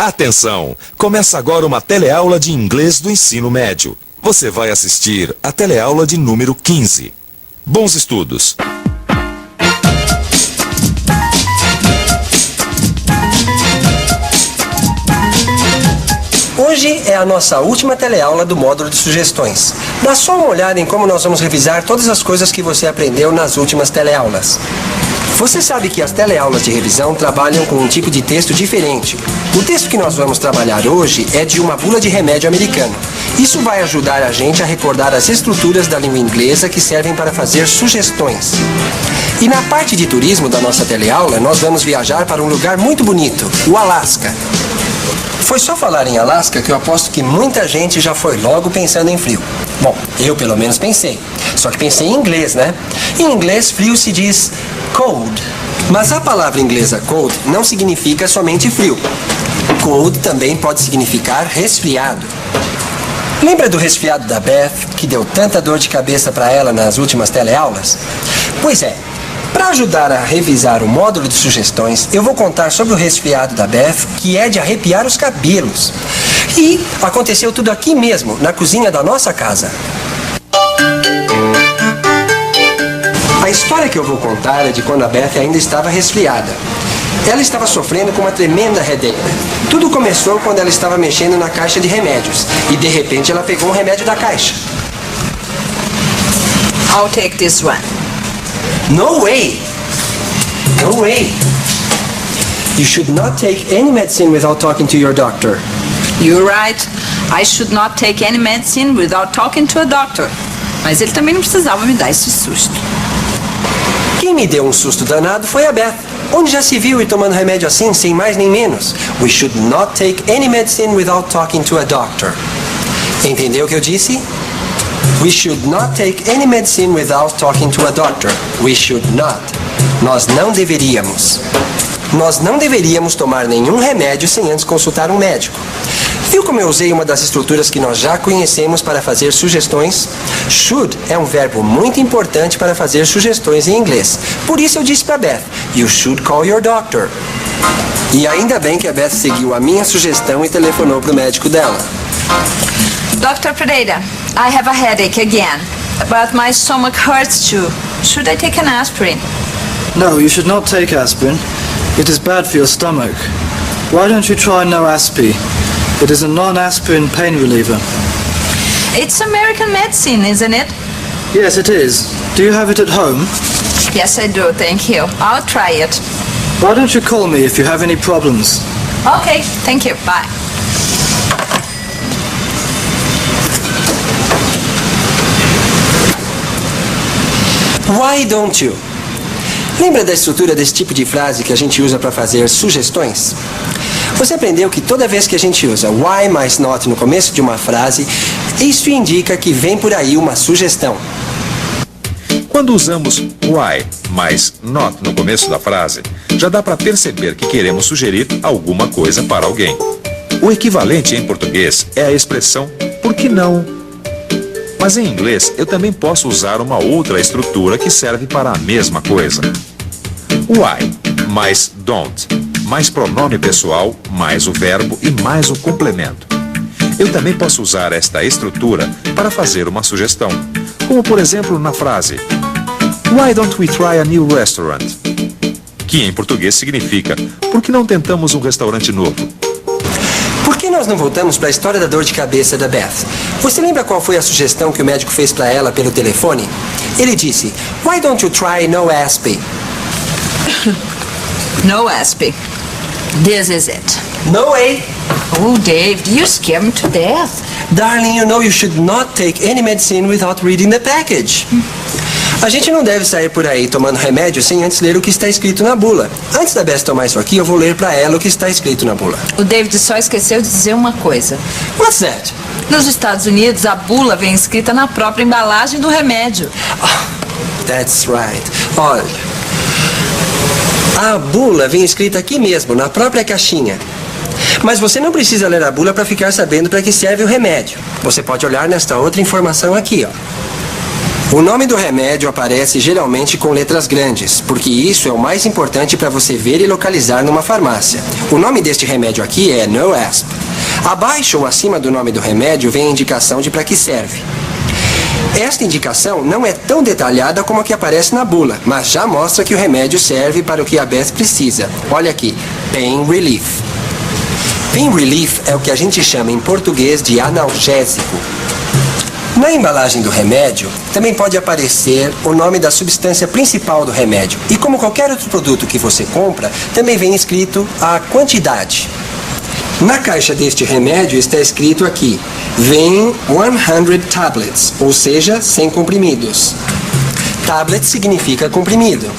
Atenção! Começa agora uma teleaula de inglês do ensino médio. Você vai assistir a teleaula de número 15. Bons estudos! Hoje é a nossa última teleaula do módulo de sugestões. Dá só uma olhada em como nós vamos revisar todas as coisas que você aprendeu nas últimas teleaulas. Você sabe que as teleaulas de revisão trabalham com um tipo de texto diferente. O texto que nós vamos trabalhar hoje é de uma bula de remédio americano. Isso vai ajudar a gente a recordar as estruturas da língua inglesa que servem para fazer sugestões. E na parte de turismo da nossa teleaula, nós vamos viajar para um lugar muito bonito, o Alasca. Foi só falar em Alasca que eu aposto que muita gente já foi logo pensando em frio. Bom, eu pelo menos pensei. Só que pensei em inglês, né? Em inglês, frio se diz cold. Mas a palavra inglesa cold não significa somente frio. Cold também pode significar resfriado. Lembra do resfriado da Beth, que deu tanta dor de cabeça para ela nas últimas teleaulas? Pois é. Para ajudar a revisar o módulo de sugestões, eu vou contar sobre o resfriado da Beth, que é de arrepiar os cabelos. E aconteceu tudo aqui mesmo, na cozinha da nossa casa. A história que eu vou contar é de quando a Beth ainda estava resfriada. Ela estava sofrendo com uma tremenda headache. Tudo começou quando ela estava mexendo na caixa de remédios. E de repente ela pegou um remédio da caixa. I'll take this one. No way! No way! You should not take any medicine without talking to your doctor. You're right. I should not take any medicine without talking to a doctor. Mas ele também não precisava me dar esse susto. Quem me deu um susto danado foi a Beth. Onde já se viu ir tomando remédio assim, sem mais nem menos? We should not take any medicine without talking to a doctor. Entendeu o que eu disse? We should not take any medicine without talking to a doctor. We should not. Nós não deveríamos. Nós não deveríamos tomar nenhum remédio sem antes consultar um médico. Viu como eu usei uma das estruturas que nós já conhecemos para fazer sugestões? Should é um verbo muito importante para fazer sugestões em inglês. Por isso eu disse para Beth, you should call your doctor. E ainda bem que a Beth seguiu a minha sugestão e telefonou para o médico dela. Dr. Pereira, I have a headache again, but my stomach hurts too. Should I take an aspirin? No, you should not take aspirin. It is bad for your stomach. Why don't you try Noaspi? It is a non-aspirin pain reliever. It's American medicine, isn't it? Yes, it is. Do you have it at home? Yes, I do, thank you. I'll try it. Why don't you call me if you have any problems? Okay, thank you. Bye. Why don't you? Lembra da estrutura desse tipo de frase que a gente usa para fazer sugestões? Você aprendeu que toda vez que a gente usa why mais not no começo de uma frase, isso indica que vem por aí uma sugestão. Quando usamos why mais not no começo da frase, já dá para perceber que queremos sugerir alguma coisa para alguém. O equivalente em português é a expressão por que não? Mas em inglês eu também posso usar uma outra estrutura que serve para a mesma coisa. Why mais don't, mais pronome pessoal, mais o verbo e mais o complemento. Eu também posso usar esta estrutura para fazer uma sugestão, como por exemplo na frase Why don't we try a new restaurant? Que em português significa por que não tentamos um restaurante novo? Por que nós não voltamos para a história da dor de cabeça da Beth? Você lembra qual foi a sugestão que o médico fez para ela pelo telefone? Ele disse, Why don't you try Noaspi? Noaspi. This is it. No way! Oh, Dave, you scared me to death. Darling, you know you should not take any medicine without reading the package. A gente não deve sair por aí tomando remédio sem antes ler o que está escrito na bula. Antes da Beth tomar isso aqui, eu vou ler para ela o que está escrito na bula. O David só esqueceu de dizer uma coisa. What's that? Nos Estados Unidos, a bula vem escrita na própria embalagem do remédio. Oh, that's right. Olha, a bula vem escrita aqui mesmo, na própria caixinha. Mas você não precisa ler a bula para ficar sabendo para que serve o remédio. Você pode olhar nesta outra informação aqui, ó. O nome do remédio aparece geralmente com letras grandes, porque isso é o mais importante para você ver e localizar numa farmácia. O nome deste remédio aqui é NoAsp. Abaixo ou acima do nome do remédio vem a indicação de para que serve. Esta indicação não é tão detalhada como a que aparece na bula, mas já mostra que o remédio serve para o que a Beth precisa. Olha aqui, Pain Relief. Pain Relief é o que a gente chama em português de analgésico. Na embalagem do remédio, também pode aparecer o nome da substância principal do remédio. E como qualquer outro produto que você compra, também vem escrito a quantidade. Na caixa deste remédio está escrito aqui, vem 100 tablets, ou seja, 100 comprimidos. Tablet significa comprimido.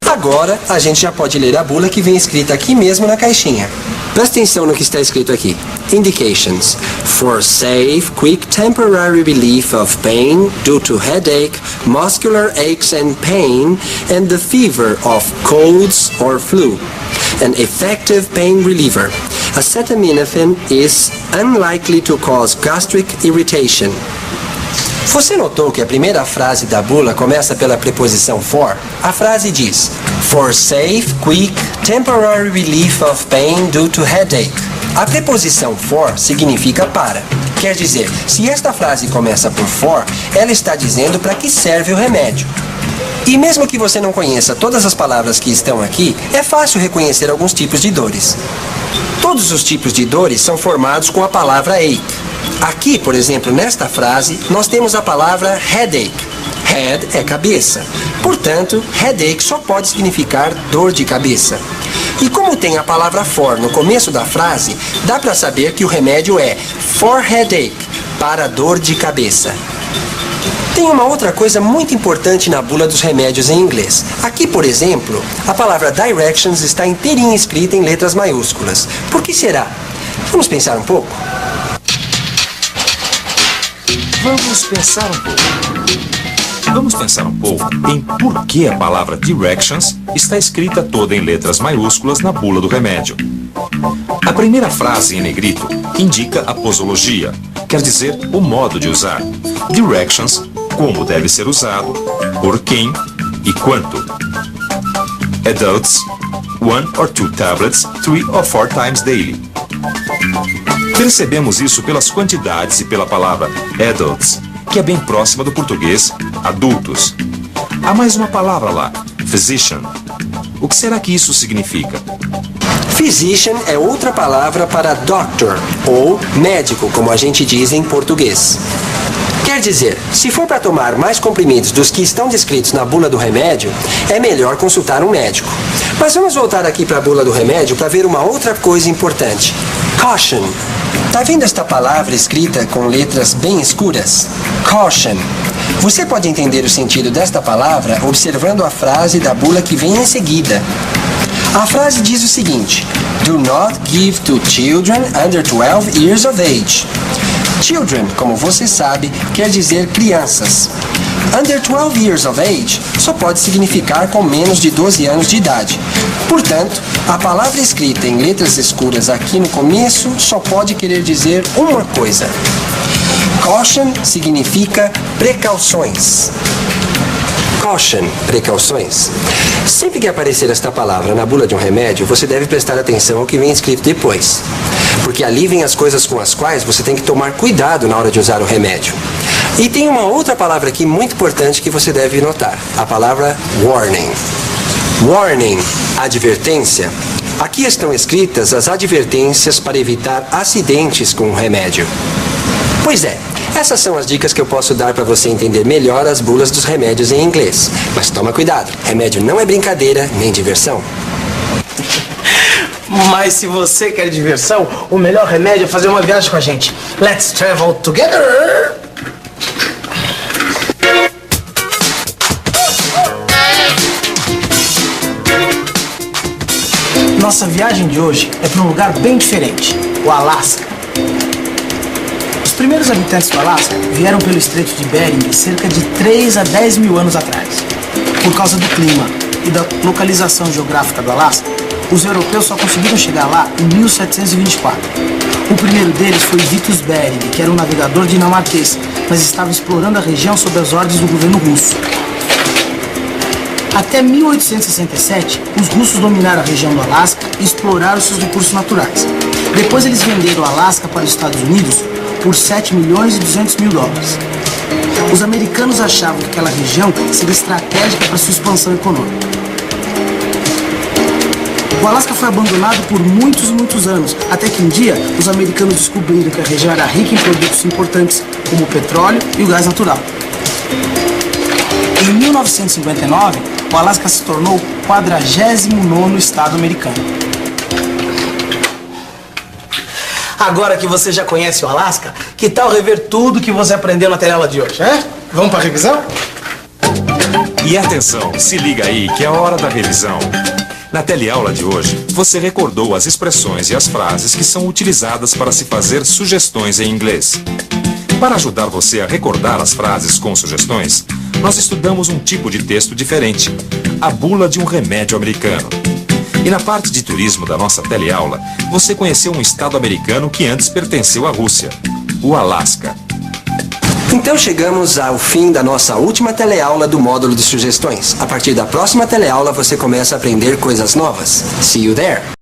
Agora, a gente já pode ler a bula que vem escrita aqui mesmo na caixinha. Presta atenção no que está escrito aqui. Indications. For safe, quick temporary relief of pain due to headache, muscular aches and pain, and the fever of colds or flu. An effective pain reliever. Acetaminophen is unlikely to cause gastric irritation. Você notou que a primeira frase da bula começa pela preposição for? A frase diz, for safe, quick, temporary relief of pain due to headache. A preposição for significa para. Quer dizer, se esta frase começa por for, ela está dizendo para que serve o remédio. E mesmo que você não conheça todas as palavras que estão aqui, é fácil reconhecer alguns tipos de dores. Todos os tipos de dores são formados com a palavra ache. Aqui, por exemplo, nesta frase, nós temos a palavra headache. Head é cabeça. Portanto, headache só pode significar dor de cabeça. E como tem a palavra for no começo da frase, dá para saber que o remédio é for headache, para dor de cabeça. Tem uma outra coisa muito importante na bula dos remédios em inglês. Aqui, por exemplo, a palavra directions está inteirinha escrita em letras maiúsculas. Por que será? Vamos pensar um pouco? Vamos pensar um pouco em por que a palavra directions está escrita toda em letras maiúsculas na bula do remédio. A primeira frase em negrito indica a posologia, quer dizer, o modo de usar. Directions, como deve ser usado, por quem e quanto. Adults, 1 or 2 tablets, 3 or 4 times daily. Percebemos isso pelas quantidades e pela palavra adults, que é bem próxima do português adultos. Há mais uma palavra lá, physician. O que será que isso significa? Physician é outra palavra para doctor, ou médico, como a gente diz em português. Quer dizer, se for para tomar mais comprimidos dos que estão descritos na bula do remédio, é melhor consultar um médico. Mas vamos voltar aqui para a bula do remédio para ver uma outra coisa importante. Caution. Tá vendo esta palavra escrita com letras bem escuras? Caution. Você pode entender o sentido desta palavra observando a frase da bula que vem em seguida. A frase diz o seguinte: Do not give to children under 12 years of age. Children, como você sabe, quer dizer crianças. Under 12 years of age só pode significar com menos de 12 anos de idade. Portanto, a palavra escrita em letras escuras aqui no começo só pode querer dizer uma coisa. Caution significa precauções. Caution, precauções. Sempre que aparecer esta palavra na bula de um remédio, você deve prestar atenção ao que vem escrito depois. Porque ali vem as coisas com as quais você tem que tomar cuidado na hora de usar o remédio. E tem uma outra palavra aqui muito importante que você deve notar. A palavra warning. Warning, advertência. Aqui estão escritas as advertências para evitar acidentes com o remédio. Pois é, essas são as dicas que eu posso dar para você entender melhor as bulas dos remédios em inglês. Mas toma cuidado, remédio não é brincadeira nem diversão. Mas se você quer diversão, o melhor remédio é fazer uma viagem com a gente. Let's travel together! Nossa viagem de hoje é para um lugar bem diferente, o Alasca. Os primeiros habitantes do Alasca vieram pelo Estreito de Bering cerca de 3 a 10 mil anos atrás. Por causa do clima e da localização geográfica do Alasca, os europeus só conseguiram chegar lá em 1724. O primeiro deles foi Vitus Bering, que era um navegador dinamarquês, mas estava explorando a região sob as ordens do governo russo. Até 1867, os russos dominaram a região do Alasca e exploraram seus recursos naturais. Depois eles venderam o Alasca para os Estados Unidos por 7 milhões e 200 mil dólares. Os americanos achavam que aquela região seria estratégica para sua expansão econômica. O Alasca foi abandonado por muitos anos, até que um dia os americanos descobriram que a região era rica em produtos importantes, como o petróleo e o gás natural. Em 1959, o Alasca se tornou o 49º estado americano. Agora que você já conhece o Alasca, que tal rever tudo que você aprendeu na teleaula de hoje, hein? Vamos para a revisão? E atenção, se liga aí que é a hora da revisão. Na teleaula de hoje, você recordou as expressões e as frases que são utilizadas para se fazer sugestões em inglês. Para ajudar você a recordar as frases com sugestões, nós estudamos um tipo de texto diferente, a bula de um remédio americano. E na parte de turismo da nossa teleaula, você conheceu um estado americano que antes pertenceu à Rússia, o Alasca. Então chegamos ao fim da nossa última teleaula do módulo de sugestões. A partir da próxima teleaula você começa a aprender coisas novas. See you there!